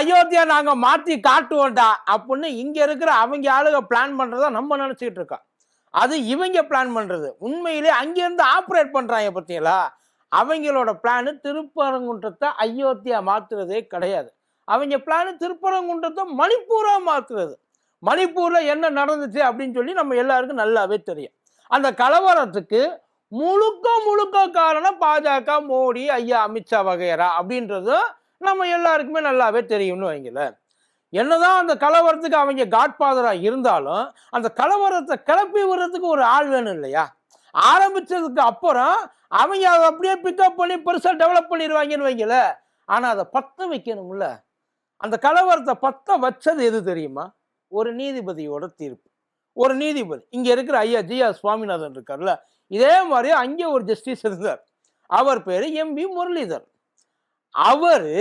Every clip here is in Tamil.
அயோத்தியா நாங்க மாத்தி காட்டுவோம்டா அப்படின்னு இங்க இருக்கிற அவங்க ஆளுக பிளான் பண்றதா நம்ம நினைச்சுக்கிட்டு இருக்கோம். அது இவங்க பிளான் பண்றது. உண்மையிலே அங்கிருந்து ஆப்ரேட் பண்றாங்க பத்தியலா. அவங்களோட பிளான் திருப்பரங்குன்றத்தை அயோத்தியா மாத்துறதே கிடையாது. அவங்க பிளான் திருப்பரங்குன்றத்தை மணிப்பூரா மாத்துறது. மணிப்பூர்ல என்ன நடந்துச்சு அப்படின்னு சொல்லி நம்ம எல்லாருக்கும் நல்லாவே தெரியும். அந்த கலவரத்துக்கு முழுக்க முழுக்க காரணம் பாஜக, மோடி, ஐயா அமித்ஷா வகையரா அப்படின்றது நம்ம எல்லாருக்குமே நல்லாவே தெரியும்னு வைங்களேன். என்னதான் அந்த கலவரத்துக்கு அவங்க காட்ஃபாதரா இருந்தாலும் அந்த கலவரத்தை கிளப்பி விடுறதுக்கு ஒரு ஆள் வேணும் இல்லையா? ஆரம்பிச்சதுக்கு அப்புறம் அவங்க அதை அப்படியே பிக்கப் பண்ணி பெருசா டெவலப் பண்ணிடுவாங்கன்னு வைங்கள. ஆனா அதை பத்த வைக்கணும்ல. அந்த கலவரத்தை பத்த வச்சது எது தெரியுமா? ஒரு நீதிபதியோட தீர்ப்பு. ஒரு நீதிபதி இங்க இருக்கிற ஐயா ஜி.ஆர். சுவாமிநாதன் இருக்கார்ல, இதே மாதிரி அங்கே ஒரு ஜஸ்டிஸ் இருந்தார். அவர் பேரு எம்.வி. முரளிதர். அவரு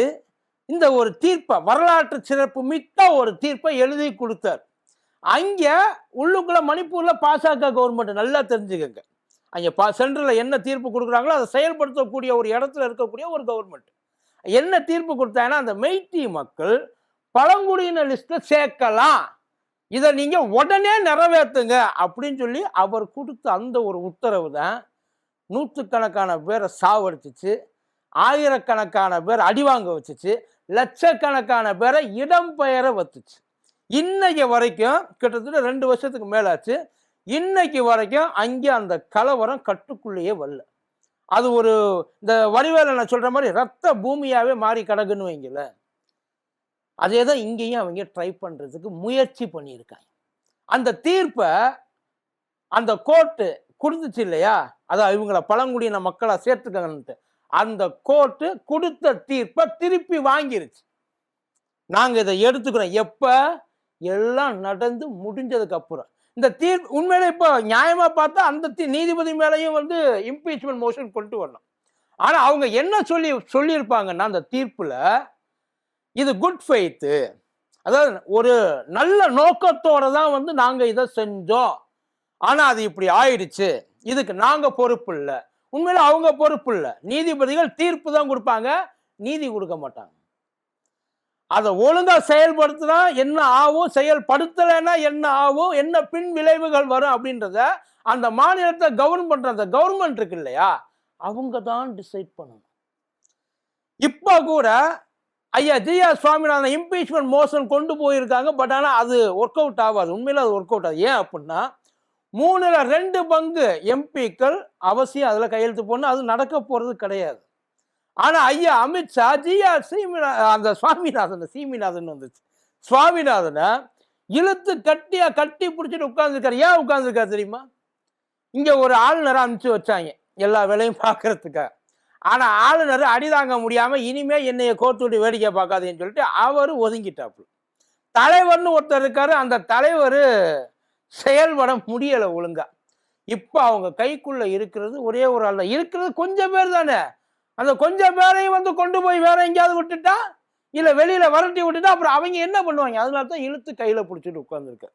இந்த ஒரு தீர்ப்பை, வரலாற்று சிறப்பு மிக்க ஒரு தீர்ப்பை எழுதி கொடுத்தார். அங்க உள்ளுக்குள்ள மணிப்பூர்ல பாஜக கவர்மெண்ட் நல்லா தெரிஞ்சுக்கங்க. அங்க சென்ட்ரல்ல என்ன தீர்ப்பு கொடுக்குறாங்களோ அதை செயல்படுத்தக்கூடிய ஒரு இடத்துல இருக்கக்கூடிய ஒரு கவர்மெண்ட் என்ன தீர்ப்பு கொடுத்தாங்கன்னா, அந்த மெய்ட்டி மக்கள் பழங்குடியின லிஸ்ட்ல சேர்க்கலாம், இதை நீங்க உடனே நிறைவேற்றுங்க அப்படின்னு சொல்லி அவர் கொடுத்த அந்த ஒரு உத்தரவு தான் நூற்றுக்கணக்கான பேரை சாவடிச்சிச்சு, ஆயிரக்கணக்கான பேர் அடிவாங்க வச்சுச்சு, லட்சக்கணக்கான பேரை இடம்பெயர வச்சுச்சு. இன்னைக்கு வரைக்கும் கிட்டத்தட்ட 2 வருஷத்துக்கு மேலாச்சு. இன்னைக்கு வரைக்கும் அங்கே அந்த கலவரம் கட்டுக்குள்ளேயே வரல. அது ஒரு இந்த வடிவேல நான் சொல்ற மாதிரி ரத்த பூமியாவே மாறி கிடக்குன்னு வைங்கள. அதே தான் இங்கேயும் அவங்க ட்ரை பண்றதுக்கு முயற்சி பண்ணியிருக்காங்க. அந்த தீர்ப்பை அந்த கோர்ட்டு கொடுத்துச்சு இல்லையா, அதான் இவங்களை பழங்குடியின மக்களா சேர்த்துக்கங்கன்ட்டு அந்த கோர்ட்டு கொடுத்த தீர்ப்பை திருப்பி வாங்கிருச்சு. நாங்க இதை எடுத்துக்கிறோம். எப்ப எல்லாம் நடந்து முடிஞ்சதுக்கு அப்புறம் இந்த தீர்ப்பு உண்மையிலே இப்போ நியாயமா பார்த்தா அந்த நீதிபதி மேலையும் இம்பீச்மெண்ட் மோஷன் கொண்டு வரணும். ஆனா அவங்க என்ன சொல்லியிருப்பாங்கன்னா, அந்த தீர்ப்புல இது குட் ஃபெய்த், அதாவது ஒரு நல்ல நோக்கத்தோட தான் நாங்க இதை செஞ்சோம், ஆனா அது இப்படி ஆயிடுச்சு, இதுக்கு நாங்க பொறுப்பு இல்லை. உண்மையில அவங்க பொறுப்பு இல்லை. நீதிபதிகள் தீர்ப்பு தான் கொடுப்பாங்க, நீதி கொடுக்க மாட்டாங்க. அதை ஒழுங்கா செயல்படுத்தினா என்ன ஆகும், செயல்படுத்தலைன்னா என்ன ஆகும், என்ன பின் விளைவுகள் வரும் அப்படின்றத அந்த மாநிலத்தை கவர்ன் பண்ற அந்த கவர்மெண்ட் இருக்கு இல்லையா, அவங்க தான் டிசைட் பண்ணணும். இப்ப கூட ஐயா ஜி.ஆர். சுவாமிநாதன் இம்பீச்மெண்ட் மோஷன் கொண்டு போயிருக்காங்க. பட் ஆனா அது ஒர்க் அவுட் ஆகாது. உண்மையில அது ஒர்க் அவுட் ஆகுது. ஏன் அப்படின்னா 3ல் 2 பங்கு எம்பிக்கள் அவசியம் அதுல கையெழுத்து போடணும். அது நடக்க போறது கிடையாது. ஆனா ஐயா அமித்ஷா ஜி.ஆர். அந்த சீமிநாதன் வந்துச்சு, சுவாமிநாதனை இழுத்து கட்டி பிடிச்சிட்டு உட்கார்ந்துருக்காரு. ஏன் உட்கார்ந்துருக்காரு தெரியுமா? இங்க ஒரு ஆளுநரை அனுப்பிச்சு வச்சாங்க எல்லா வேலையும் பார்க்கறதுக்காக. ஆனா ஆளுநர் அடிதாங்க முடியாம இனிமே என்னைய கோர்த்து விட்டு வேடிக்கை பார்க்காதேன்னு சொல்லிட்டு அவரு ஒதுங்கிட்டாப்பு. தலைவர்னு ஒருத்தர் இருக்காரு, அந்த தலைவர் செயல்பட முடியல ஒழுங்கா. இப்ப அவங்க கைக்குள்ள இருக்கிறது ஒரே ஒரு ஆள் தான். இருக்கிறது கொஞ்சம் பேர் தானே. அந்த கொஞ்சம் பேரையும் கொண்டு போய் வேற எங்கேயாவது விட்டுட்டா, இல்ல வெளியில வரட்டி விட்டுட்டா அப்புறம் அவங்க என்ன பண்ணுவாங்க? அதனால தான் இழுத்து கையில பிடிச்சிட்டு உட்கார்ந்துருக்க.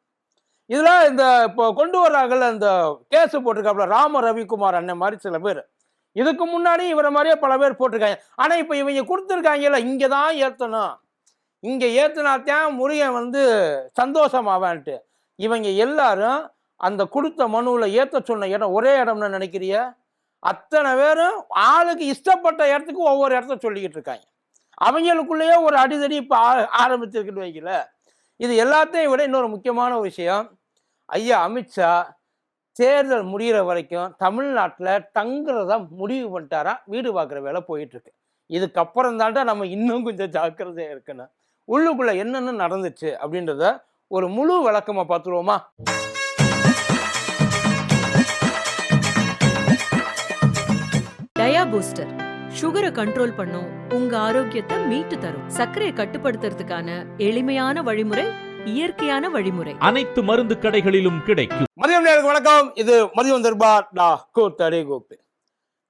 இதுல இந்த இப்போ கொண்டு வர்றாங்கல்ல, இந்த கேஸ் போட்டிருக்காப்புல ராம ரவிக்குமார் அண்ணன் மாதிரி சில பேர், இதுக்கு முன்னாடி இவரை மாதிரியே பல பேர் போட்டிருக்காங்க. ஆனா இப்ப இவங்க கொடுத்துருக்காங்கல்ல, இங்கதான் ஏத்தணும், இங்க ஏத்துனாத்தான் முருகன் சந்தோஷமாவான்ட்டு இவங்க எல்லாரும் அந்த கொடுத்த மனுவில் ஏற்ற சொன்ன இடம் ஒரே இடம்னு நினைக்கிறிய? அத்தனை பேரும் ஆளுக்கு இஷ்டப்பட்ட இடத்துக்கு ஒவ்வொரு இடத்த சொல்லிக்கிட்டு இருக்காங்க. அவங்களுக்குள்ளேயே ஒரு அடிதடி இப்போ ஆரம்பிச்சிருக்குன்னு வைக்கல. இது எல்லாத்தையும் விட இன்னொரு முக்கியமான விஷயம், ஐயா அமித்ஷா தேர்தல் முடிகிற வரைக்கும் தமிழ்நாட்டில் தங்குறதா முடிவு பண்ணிட்டாரா. வீடு பார்க்குற வேலை போயிட்டு இருக்கு. இதுக்கப்புறம் தாண்டா நம்ம இன்னும் கொஞ்சம் ஜாக்கிரதையா இருக்கணும். உள்ளுக்குள்ள என்னென்ன நடந்துச்சு அப்படின்றத ஒரு முழு விளக்கமா பார்த்துருவோமா? டயா பூஸ்டர் சுகரை கண்ட்ரோல் பண்ணும், உங்க ஆரோக்கியத்தை மீட்டு தரும். சர்க்கரையை கட்டுப்படுத்துறதுக்கான எளிமையான வழிமுறை, இயற்கையான வழிமுறை. அனைத்து மருந்து கடைகளிலும் கிடைக்கும். மதியம் நேருக்கு வணக்கம். இது மதியம் தர்பார்.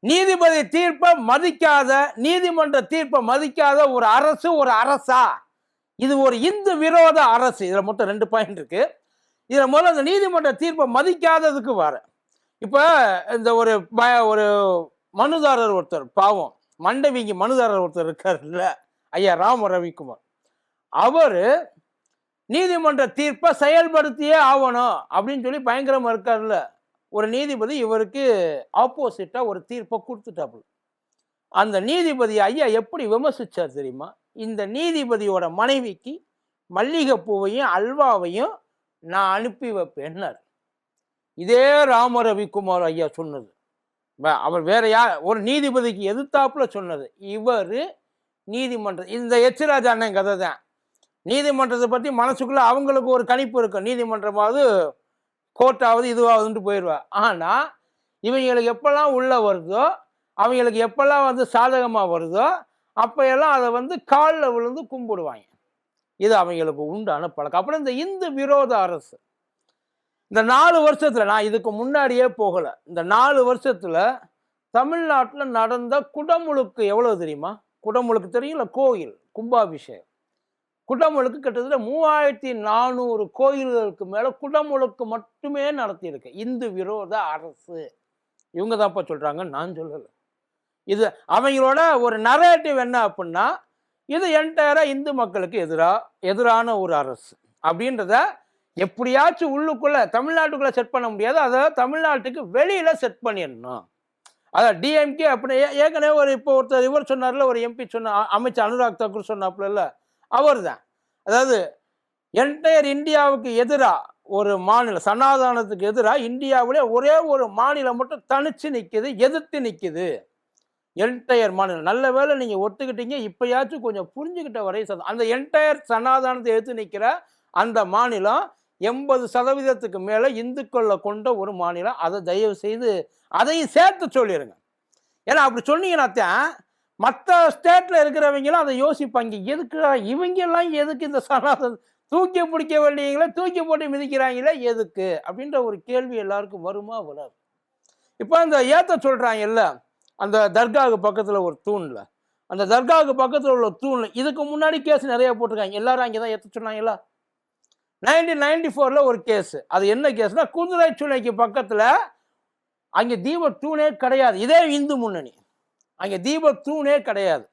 நீதிபதி தீர்ப்பை மதிக்காத, நீதிமன்ற தீர்ப்பை மதிக்காத ஒரு அரசு ஒரு அரசா? இது ஒரு இந்து விரோத அரசு. இதுல மொத்தம் 2 பாயிண்ட் இருக்கு. இதுல முதல்ல அந்த நீதிமன்ற தீர்ப்பை மதிக்காததுக்கு வர, இப்ப இந்த ஒரு மனுதாரர் ஒருத்தர், பாவம் மண்டவிங்க மனுதாரர் ஒருத்தர் இருக்காரு இல்ல, ஐயா ராம ரவிக்குமார், அவர் நீதிமன்ற தீர்ப்பை செயல்படுத்தியே ஆகணும் அப்படின்னு சொல்லி பயங்கரமா இருக்காருல்ல. ஒரு நீதிபதி இவருக்கு ஆப்போசிட்டா ஒரு தீர்ப்பை கொடுத்துட்டாப்புல. அந்த நீதிபதி ஐயா எப்படி விமர்சிச்சார் தெரியுமா? இந்த நீதிபதியோட மனைவிக்கு மல்லிகைப்பூவையும் அல்வாவையும் நான் அனுப்பி வைப்பேன்னார். இதே ராம ரவிக்குமார் ஐயா சொன்னது. அவர் வேற யார், ஒரு நீதிபதிக்கு எதிர்த்தாப்புல சொன்னது. இவர் நீதிமன்றம், இந்த எச்ராஜா அண்ணன் கதை தான். நீதிமன்றத்தை பற்றி மனசுக்குள்ள அவங்களுக்கு ஒரு கணிப்பு இருக்கும். நீதிமன்றமாவது கோர்ட்டாவது இதுவாகுதுன்ட்டு போயிடுவா. ஆனால் இவங்களுக்கு எப்பெல்லாம் உள்ள வருதோ, அவங்களுக்கு எப்பெல்லாம் வந்து சாதகமாக வருதோ, அப்போயெல்லாம் அதை வந்து காலில் விழுந்து கும்பிடுவாங்க. இது அவங்களுக்கு உண்டான பழக்கம். அப்புறம் இந்த இந்து விரோத அரசு இந்த 4 வருஷத்தில், நான் இதுக்கு முன்னாடியே போகலை, இந்த 4 வருஷத்தில் தமிழ்நாட்டில் நடந்த குடமுழுக்கு எவ்வளோ தெரியுமா? குடமுழுக்கு தெரியல, கோயில் கும்பாபிஷேகம். குடமுழுக்கு கிட்டத்தட்ட 3400 கோயில்களுக்கு மேலே குடமுழுக்கு மட்டுமே நடத்தியிருக்கு இந்து விரோத அரசு. இவங்க தான்ப்பா சொல்கிறாங்க, நான் சொல்லலை. இது அவங்களோட ஒரு நரேட்டிவ் என்ன அப்படின்னா, இது என்டையராக இந்து மக்களுக்கு எதிரான ஒரு அரசு அப்படின்றத எப்படியாச்சும் உள்ளுக்குள்ளே தமிழ்நாட்டுக்குள்ளே செட் பண்ண முடியாது. அதை தமிழ்நாட்டுக்கு வெளியில் செட் பண்ணிடணும். அதான் டிஎம்கே அப்படி ஏற்கனவே ஒருத்தர் இவர் சொன்னார்ல, ஒரு எம்பி சொன்ன, அமைச்சர் அனுராக் தாக்கூர் சொன்னாப்புல, அவர் தான். அதாவது என்டையர் இந்தியாவுக்கு எதிராக ஒரு மாநிலம், சனாதானத்துக்கு எதிராக இந்தியாவிலே ஒரே ஒரு மாநிலம் மட்டும் தனிச்சு நிற்குது, எதிர்த்து நிற்குது. என்டையர் மாநிலம். நல்ல வேளை நீங்கள் ஒத்துக்கிட்டீங்க. இப்போயாச்சும் கொஞ்சம் புரிஞ்சுக்கிட்ட வரை அந்த என்டையர் சனாதானத்தை எதிர்த்து நிற்கிற அந்த மாநிலம் 80% மேலே இந்துக்களை கொண்ட ஒரு மாநிலம். அதை தயவு செய்து அதையும் சேர்த்து சொல்லிடுங்க. ஏன்னா அப்படி சொன்னீங்கன்னா தான் மற்ற ஸ்டேட்டில் இருக்கிறவங்களும் அதை யோசிப்பாங்க. எதுக்கு இவங்கெல்லாம், எதுக்கு இந்த சனாதனம் தூக்கி பிடிக்க வேண்டியவங்களே தூக்கி போட்டு மிதிக்கிறாங்களே எதுக்கு அப்படின்ற ஒரு கேள்வி எல்லாருக்கும் வருமா வராது. இப்போ அந்த ஏற்ற சொல்கிறாங்கல்ல, அந்த தர்காவுக்கு பக்கத்தில் ஒரு தூணில், அந்த தர்காவுக்கு பக்கத்தில் உள்ள தூணில் இதுக்கு முன்னாடி கேஸ் நிறைய போட்டிருக்காங்க. எல்லாரும் அங்கே தான் ஏற்ற சொன்னாங்களா? 1994 ஒரு கேஸ். அது என்ன கேஸ்னா, குதிரை சுனைக்கு பக்கத்தில் அங்கே தீப தூணே கிடையாது. இதே இந்து முன்னணி, அங்கே தீப தூணே கிடையாது.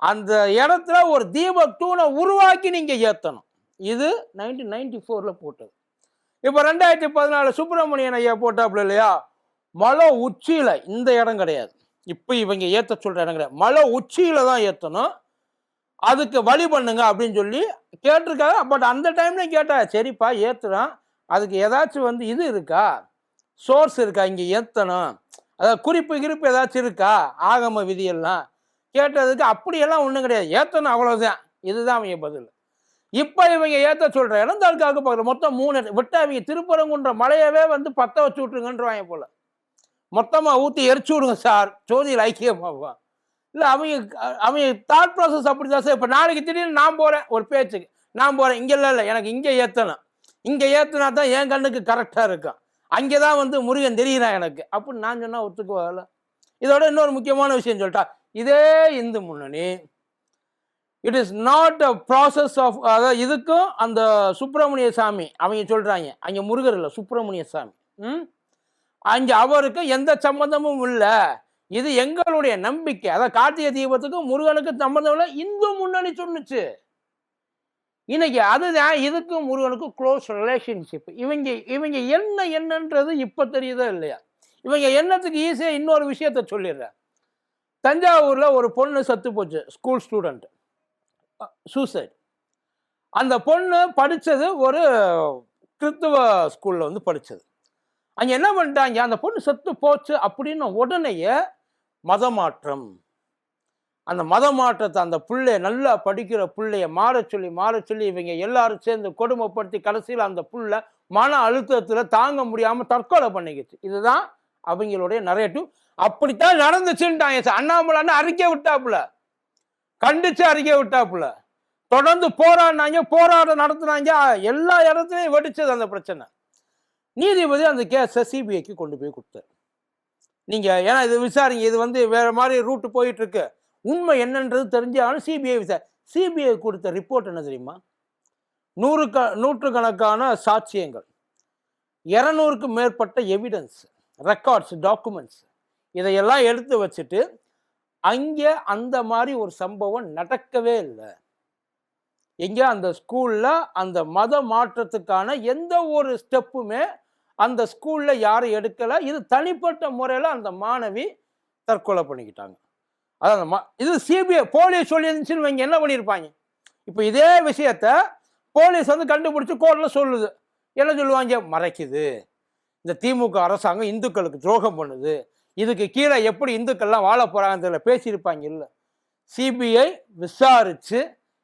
அந்த இடத்துல ஒரு தீப தூணை உருவாக்கி நீங்கள் ஏற்றணும். இது 1994 போட்டது. இப்போ 2014 சுப்பிரமணியன் ஐயா போட்டாப்புல இல்லையா, மலை உச்சியில், இந்த இடம் கிடையாது. இப்போ இவங்க ஏற்ற சொல்கிற இடம் கிடையாது, மலை உச்சியில் தான் ஏற்றணும். அதுக்கு வழி பண்ணுங்க அப்படின்னு சொல்லி கேட்டிருக்காங்க. பட் அந்த டைம்ல கேட்டா, சரிப்பா ஏற்றுறான், அதுக்கு ஏதாச்சும் வந்து இது இருக்கா, சோர்ஸ் இருக்கா, இங்கே ஏற்றணும், அதாவது குறிப்பு ஏதாச்சும் இருக்கா, ஆகம விதியெல்லாம் கேட்டதுக்கு அப்படியெல்லாம் ஒன்றும் கிடையாது, ஏற்றணும் அவ்வளோதான். இதுதான் அவங்க பதில். இப்போ இவங்க ஏற்ற சொல்கிற இடம் தர்காவுக்கு பக்கத்தில் மொத்தம் 3 விட்டா இவங்க திருப்பரங்குன்ற மலையவே வந்து பற்ற வச்சு விட்ருங்கன்றவாங்க போல. மொத்தமாக ஊற்றி எரிச்சு விடுங்க சார், ஜோதியில் ஐக்கியமாவா இல்லை. அவங்க தாட் ப்ராசஸ் அப்படி தான் சார். இப்போ நாளைக்கு திடீர்னு நான் போகிறேன் ஒரு பேச்சுக்கு, நான் போகிறேன் இங்கே இல்லை, எனக்கு இங்கே ஏற்றணும், இங்கே ஏற்றினா தான் என் கண்ணுக்கு கரெக்டாக இருக்கும், அங்கே தான் வந்து முருகன் தெரிகிறான் எனக்கு அப்படின்னு நான் சொன்னால் ஒத்துக்குவாங்கல்ல. இதோட இன்னொரு முக்கியமான விஷயம் சொல்லிட்டா, இதே Hindu Munnani it is not a process of, அதாவது இதுக்கும் அந்த சுப்பிரமணிய சாமி அவங்க சொல்கிறாங்க, அங்கே முருகர் இல்லை சுப்பிரமணிய சாமி, அங்கே அவருக்கு எந்த சம்பந்தமும் இல்லை, இது எங்களுடைய நம்பிக்கை. அதான் கார்த்திகை தீபத்துக்கும் முருகனுக்கும் சம்பந்தம் இல்லை, இந்து முன்னணி சொன்னுச்சு. இன்னைக்கு அதுதான் இதுக்கும் முருகனுக்கும் க்ளோஸ் ரிலேஷன்ஷிப். இவங்க என்னன்றது இப்போ தெரியுதா இல்லையா? இவங்க என்னத்துக்கு ஈஸியாக இன்னொரு விஷயத்த சொல்லிடுறேன். தஞ்சாவூரில் ஒரு பொண்ணு செத்து போச்சு, ஸ்கூல் ஸ்டூடெண்ட், சூசைட். அந்த பொண்ணு படித்தது ஒரு கிறிஸ்துவ ஸ்கூலில் வந்து படித்தது. அங்கே என்ன பண்ணிட்டாங்க, அந்த பொண்ணு செத்து போச்சு அப்படின்னு உடனேயே மதமாற்றம். அந்த மதமாற்றத்தை அந்த பிள்ளைய, நல்லா படிக்கிற பிள்ளைய மாற சொல்லி இவங்க எல்லாரும் சேர்ந்து கொடுமைப்படுத்தி கடைசியில் அந்த பிள்ளை மன அழுத்தத்தில் தாங்க முடியாமல் தற்கொலை பண்ணிக்கிச்சு. இதுதான் அவங்களுடைய நரேட்டிவ். அப்படித்தான் நடந்துச்சுன்ட்டாங்க. அண்ணாமலை அறிக்கை விட்டாப்புல, கண்டிச்சு அறிக்கை விட்டாப்புல, தொடர்ந்து போராட்டம் நடத்துனாங்க, எல்லா இடத்துலையும் வெடிச்சது அந்த பிரச்சனை. நீதிபதி அந்த கேஸை சிபிஐக்கு கொண்டு போய் கொடுத்தாரு. நீங்கள் ஏன்னா இது விசாரிங்க, இது வந்து வேறு மாதிரி ரூட்டு போயிட்டுருக்கு, உண்மை என்னன்றது தெரிஞ்சாலும் சிபிஐ கொடுத்த ரிப்போர்ட் என்ன தெரியுமா? நூற்றுக்கணக்கான சாட்சியங்கள், 200க்கும் மேற்பட்ட எவிடன்ஸ், ரெக்கார்ட்ஸ், டாக்குமெண்ட்ஸ், இதையெல்லாம் எடுத்து வச்சுட்டு அங்கே அந்த மாதிரி ஒரு சம்பவம் நடக்கவே இல்லை, எங்கே அந்த ஸ்கூலில் அந்த மத மாற்றத்துக்கான எந்த ஒரு ஸ்டெப்புமே அந்த ஸ்கூலில் யாரும் எடுக்கலை. இது தனிப்பட்ட முறையில் அந்த மாணவி தற்கொலை பண்ணிக்கிட்டாங்க. அதான் இது சிபிஐ போலீஸ் சொல்லியிருந்துச்சுன்னு இவங்க என்ன பண்ணியிருப்பாங்க? இப்போ இதே விஷயத்த போலீஸ் வந்து கண்டுபிடிச்சி கோர்ட்டில் சொல்லுது. என்ன சொல்லுவாங்க? மறைக்குது, இந்த திமுக அரசாங்கம் இந்துக்களுக்கு துரோகம் பண்ணுது, இதுக்கு கீழே எப்படி இந்துக்கள்லாம் வாழ போகிறாங்கன்றதுல பேசியிருப்பாங்க. இல்லை, சிபிஐ விசாரிச்சு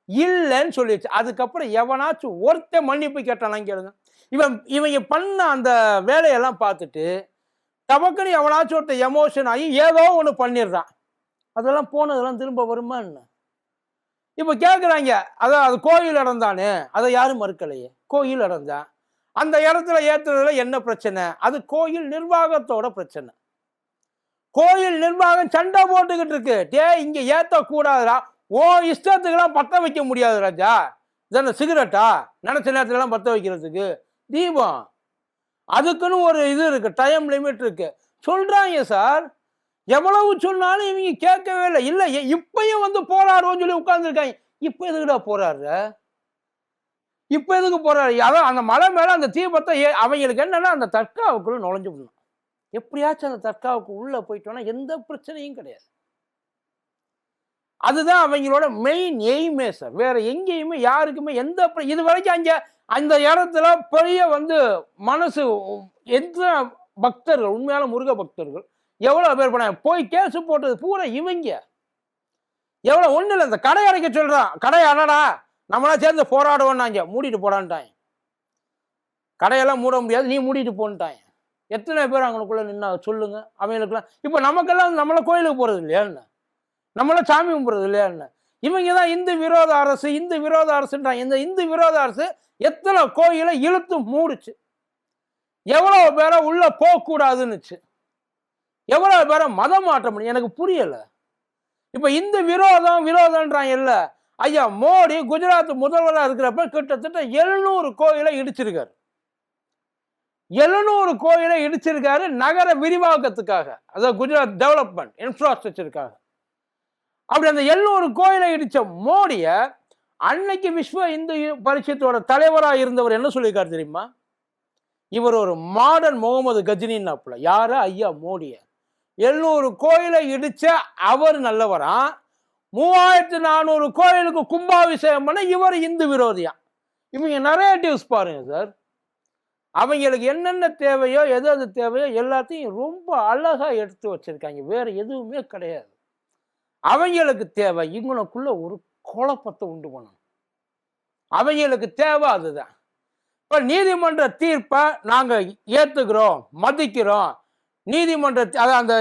இல்லைன்னு சொல்லிடுச்சு. அதுக்கப்புறம் எவனாச்சும் ஒருத்த மன்னிப்பு கேட்டானாங்க கேளுங்க. இவங்க பண்ண அந்த வேலையெல்லாம் பார்த்துட்டு டபக்குன்னு எவனாச்சும் ஒருத்த எமோஷன் ஆகி ஏதோ ஒன்று பண்ணிடுறான். அதெல்லாம் போனதெல்லாம் திரும்ப வருமா என்ன? இப்போ கேட்குறாங்க, அதான் அது கோயில் இடம் தானே, அதை யாரும் மறுக்கலையே. கோயில் இடம் தான், அந்த இடத்துல ஏற்றுறதுல என்ன பிரச்சனை? அது கோயில் நிர்வாகத்தோட பிரச்சனை. கோயில் நிர்வாகம் சண்டை போட்டுக்கிட்டு இருக்கு. இங்க ஏற்றக்கூடாதுடா, ஓ இஷ்டத்துக்கெல்லாம் பற்ற வைக்க முடியாது ராஜா. இதென்ன சிகரெட்டா நினைச்ச நேரத்துக்கெல்லாம் பற்ற வைக்கிறதுக்கு? தீபம் அதுக்குன்னு ஒரு இது இருக்கு, டைம் லிமிட் இருக்கு. சொல்றாங்க சார், எவ்வளவு சொன்னாலும் இவங்க கேட்கவே இல்லை. இல்லை இப்பயும் வந்து போராடுவோம் சொல்லி உட்கார்ந்துருக்காங்க. இப்போ எதுக்குடா போராடுற? இப்போ எதுக்கு போராடு? அதான் அந்த மலை மேல அந்த தீபத்தை அவங்களுக்கு என்னன்னா அந்த தர்காவுக்குள்ள நுழைஞ்சு விடணும். எப்படியாச்சும் அந்த தர்காவுக்கு உள்ள போயிட்டோம்னா எந்த பிரச்சனையும் கிடையாது. அதுதான் அவங்களோட மெயின் எய்மே சார். வேற எங்கேயுமே யாருக்குமே எந்த இது வரைக்கும் அங்க அந்த இடத்துல பெரிய வந்து மனசு எந்த பக்தர்கள், உண்மையான முருக பக்தர்கள் எவ்வளவு பேர் பண்ணாங்க, போய் கேஸ் போட்டது பூரா இவங்க. எவ்வளவு ஒண்ணு இல்லை, இந்த கடை அடைக்க சொல்றான், கடை அடடா நம்மளா சேர்ந்து போராடுவோம்னாங்க, மூடிட்டு போடான்ட்டாங்க. கடையெல்லாம் மூட முடியாது, நீ மூடிட்டு போன்ட்டாங்க. எத்தனை பேர் அவங்களுக்குள்ள நின்னா சொல்லுங்க. அவங்களுக்குலாம் இப்போ நமக்கெல்லாம் நம்மள கோயிலுக்கு போறது இல்லையான்னு, நம்மள சாமி கும்பிடுறது இல்லையான்னு. இவங்க தான் இந்து விரோத அரசு, இந்து விரோத அரசுன்றாங்க. இந்த இந்து விரோத அரசு எத்தனை கோயிலை இழுத்து மூடுச்சு, எவ்வளவு பேரை உள்ள போகக்கூடாதுன்னுச்சு, எவ்வளவு பேரை மதம் மாற்ற முடியும். எனக்கு புரியல. இப்ப இந்த விரோதம்ன்றாங்க இல்ல. ஐயா மோடி குஜராத் முதல்வராக இருக்கிறப்ப கிட்டத்தட்ட 700 கோயிலை இடிச்சிருக்காரு. 700 கோயிலை இடிச்சிருக்காரு நகர விரிவாக்கத்துக்காக, அதாவது குஜராத் டெவலப்மெண்ட் இன்ஃப்ராஸ்ட்ரக்சருக்காக. அப்படி அந்த 700 கோயிலை இடிச்ச மோடிய அன்னைக்கு விஸ்வ இந்து பரிஷத்தோட தலைவராக இருந்தவர் என்ன சொல்லியிருக்காரு தெரியுமா? இவர் ஒரு மாடர்ன் முகமது கஜினின்னாப்புல. யாரு? ஐயா மோடிய. 700 கோயிலை இடிச்ச அவர் நல்லவரா, 3400 கோயிலுக்கு கும்பாபிஷேகம் பண்ண இவர் இந்து விரோதியா. இவங்க நரேட்டிவ்ஸ் பாருங்க சார். அவங்களுக்கு என்னென்ன தேவையோ எது தேவையோ எல்லாத்தையும் ரொம்ப அழகா எடுத்து வச்சிருக்காங்க. வேற எதுவுமே கிடையாது. அவங்களுக்கு தேவை இவங்களுக்குள்ள ஒரு குழப்பத்தை உண்டு பண்ணணும். அவங்களுக்கு தேவை அதுதான். இப்ப நீதிமன்ற தீர்ப்பை நாங்க ஏத்துக்கிறோம், மதிக்கிறோம். அந்த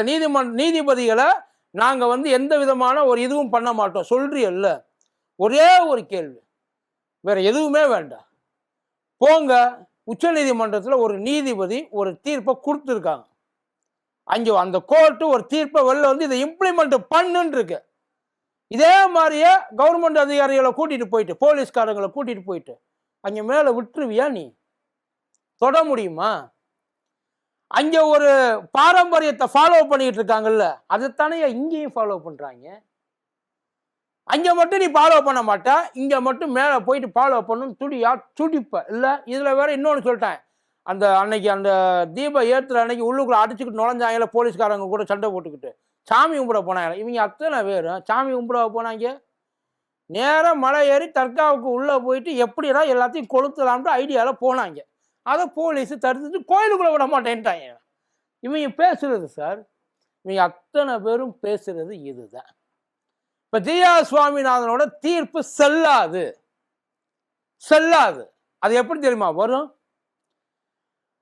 நீதிபதிகளை நாங்க வந்து எந்த விதமான ஒரு இதுவும் பண்ண மாட்டோம் சொல்றீல்ல. ஒரே ஒரு கேள்வி, வேற எதுவுமே வேண்டாம். போங்க, உச்ச நீதிமன்றத்தில் ஒரு நீதிபதி ஒரு தீர்ப்பை கொடுத்துருக்காங்க. அங்கே அந்த கோர்ட்டு ஒரு தீர்ப்பை வெளில வந்து இதை இம்ப்ளிமெண்ட் பண்ணுன்னு இருக்கு. இதே மாதிரியே கவர்மெண்ட் அதிகாரிகளை கூட்டிட்டு போயிட்டு, போலீஸ்காரங்களை கூட்டிட்டு போயிட்டு அங்கே மேலே விட்டுருவியா? நீ தொட முடியுமா? அங்கே ஒரு பாரம்பரியத்தை ஃபாலோ பண்ணிட்டு இருக்காங்கல்ல, அதைத்தானே இங்கேயும் ஃபாலோ பண்றாங்க. அங்கே மட்டும் நீ ஃபாலோ பண்ண மாட்டா, இங்கே மட்டும் மேலே போயிட்டு ஃபாலோ பண்ணணும் துடிப்ப இல்லை. இதில் வேற இன்னொன்று சொல்லிட்டேன், அந்த அன்னைக்கு அந்த தீப ஏற்றுற அன்னைக்கு உள்ளுக்குள்ள அடிச்சுக்கிட்டு நுழைஞ்சாங்கல்ல போலீஸ்காரங்க கூட சண்டை போட்டுக்கிட்டு சாமி கும்பிட போனாங்க. இவங்க அத்தனை பேரும் சாமி கும்பிட போனாங்க. நேராக மலை ஏறி தர்காவுக்கு உள்ளே போயிட்டு எப்படிடா எல்லாத்தையும் கொளுத்தலாம்னு ஐடியாவில் போனாங்க. அதை போலீஸ் தடுத்துட்டு கோயிலுக்குள்ளே விட மாட்டேன்ட்டாங்க. இவங்க பேசுறது சார், இவங்க அத்தனை பேரும் பேசுறது இதுதான். இப்போ ஜியா சுவாமிநாதனோட தீர்ப்பு செல்லாது. அது எப்படி தெரியுமா வரும்?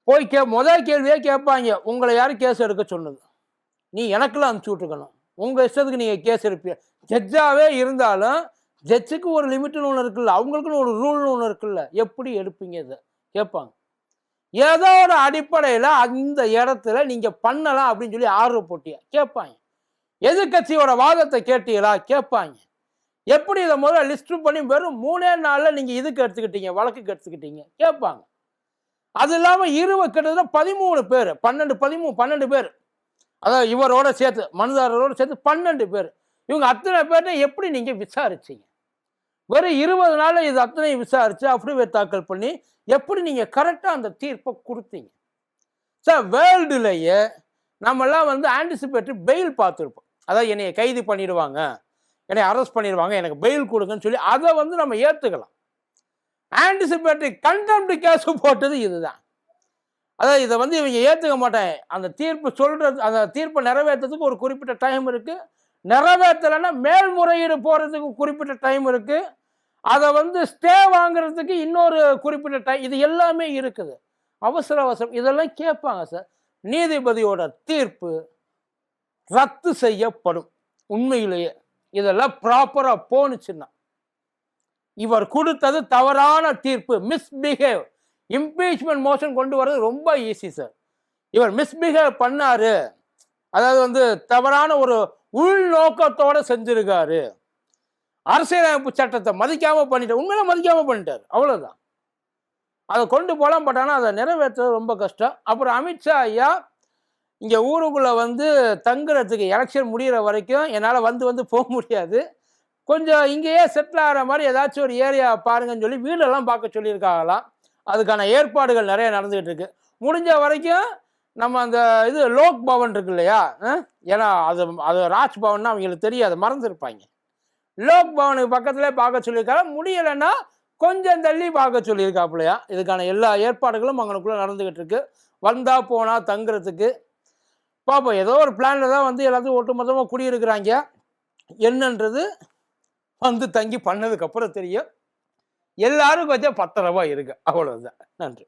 போய் முதல் கேள்வியே கேட்பாங்க, உங்களை யாரும் கேஸ் எடுக்க சொன்னது? நீ எனக்குலாம் அனுப்பிச்சு விட்டுருக்கணும். உங்கள் இஷ்டத்துக்கு நீங்கள் கேஸ் எடுப்பீங்க. ஜட்ஜாகவே இருந்தாலும் ஜட்ஜுக்கு ஒரு லிமிட்னு ஒன்று இருக்குல்ல, அவங்களுக்குன்னு ஒரு ரூல்னு ஒன்று இருக்குல்ல, எப்படி எடுப்பீங்க இதை கேட்பாங்க. ஏதோ ஒரு அடிப்படையில் அந்த இடத்துல நீங்கள் பண்ணலாம் அப்படின்னு சொல்லி ஆர்டர் போட்டியா கேட்பாங்க. எதிர்கட்சியோட வாதத்தை கேட்டீங்களா கேட்பாங்க. எப்படி இதை முதல்ல லிஸ்ட் பண்ணி வெறும் 3 நாளில் நீங்கள் இதுக்கு எடுத்துக்கிட்டீங்க, வழக்குக்கு எடுத்துக்கிட்டீங்க கேட்பாங்க. அது இல்லாமல் கிட்டத்தட்ட 13 பேர், 12 பேர், அதாவது இவரோட சேர்த்து மனுதாரரோட சேர்த்து 12 பேர். இவங்க அத்தனை பேர்ட்ட எப்படி நீங்கள் விசாரிச்சீங்க? வெறும் 20 நாள்ல இது அத்தனை விசாரிச்சு அஃபிடவிட் தாக்கல் பண்ணி எப்படி நீங்க கரெக்டா அந்த தீர்ப்பை கொடுத்தீங்க? சார் வேர்ல்டுலயே நம்மெல்லாம் வந்து ஆன்டிசிபேட்டரி பெயில் பார்த்துருப்போம். அதாவது என்னைய கைது பண்ணிடுவாங்க, என்னை அரெஸ்ட் பண்ணிடுவாங்க, எனக்கு பெயில் கொடுங்கன்னு சொல்லி அதை வந்து நம்ம ஏற்றுக்கலாம். ஆன்டிசிபேட்டரி கண்டெம்ட் கேஸ் போட்டது இதுதான். அதாவது இதை வந்து இவங்க ஏற்றுக்க மாட்டாங்க. அந்த தீர்ப்பு சொல்றது, அந்த தீர்ப்பை நிறைவேற்றுறதுக்கு ஒரு குறிப்பிட்ட டைம் இருக்கு. நிறைவேற்றலைன்னா மேல்முறையீடு போறதுக்கு குறிப்பிட்ட டைம் இருக்கு. அதை வந்து ஸ்டே வாங்குறதுக்கு இன்னொரு குறிப்பிட்ட டைம், இது எல்லாமே இருக்குது. அவசரம் இதெல்லாம் கேட்பாங்க சார். நீதிபதியோட தீர்ப்பு ரத்து செய்யப்படும். உண்மையிலேயே இதெல்லாம் ப்ராப்பரா போனுச்சுன்னா, இவர் கொடுத்தது தவறான தீர்ப்பு, மிஸ்பிஹேவ். இம்பீச்மெண்ட் மோஷன் கொண்டு வர்றது ரொம்ப ஈஸி சார். இவர் மிஸ்பிஹேவ் பண்ணாரு, அதாவது வந்து தவறான ஒரு உள்நோக்கத்தோட செஞ்சிருக்காரு, அரசியலமைப்பு சட்டத்தை மதிக்காம பண்ணிட்டார், உண்மையில மதிக்காம பண்ணிட்டார், அவ்வளவுதான். அதை கொண்டு போகலாம். பட் ஆனால் அதை நிறைவேற்றுறது ரொம்ப கஷ்டம். அப்புறம் அமித்ஷா ஐயா இங்கே ஊருக்குள்ளே வந்து தங்குறதுக்கு எலெக்ஷன் முடிகிற வரைக்கும் என்னால் வந்து போக முடியாது, கொஞ்சம் இங்கேயே செட்டில் ஆகிற மாதிரி ஏதாச்சும் ஒரு ஏரியா பாருங்கன்னு சொல்லி வீடெல்லாம் பார்க்க சொல்லியிருக்காங்களாம். அதுக்கான ஏற்பாடுகள் நிறைய நடந்துகிட்டு இருக்கு. முடிஞ்ச வரைக்கும் நம்ம அந்த இது லோக் பவன் இருக்கு இல்லையா, ஏன்னா அது ராஜ் பவன்னா அவங்களுக்கு தெரியாது, மறந்துருப்பாங்க. லோக் பவனுக்கு பக்கத்துலேயே பார்க்க சொல்லியிருக்காங்க. முடியலைன்னா கொஞ்சம் தள்ளி பார்க்க சொல்லியிருக்காப்புலையா. இதுக்கான எல்லா ஏற்பாடுகளும் அங்கனுக்குள்ளே நடந்துக்கிட்டு இருக்கு. வந்தா போனா தங்குறதுக்கு பார்ப்போம். ஏதோ ஒரு பிளானில் தான் வந்து எல்லாத்தையும் ஒட்டுமொத்தமாக குடியிருக்கிறாங்க. என்னன்றது வந்து தங்கி பண்ணதுக்கப்புறம் தெரியும். எல்லாரும் கொஞ்சம் பத்திரமா இருக்கு, அவ்வளவுதான். நன்றி.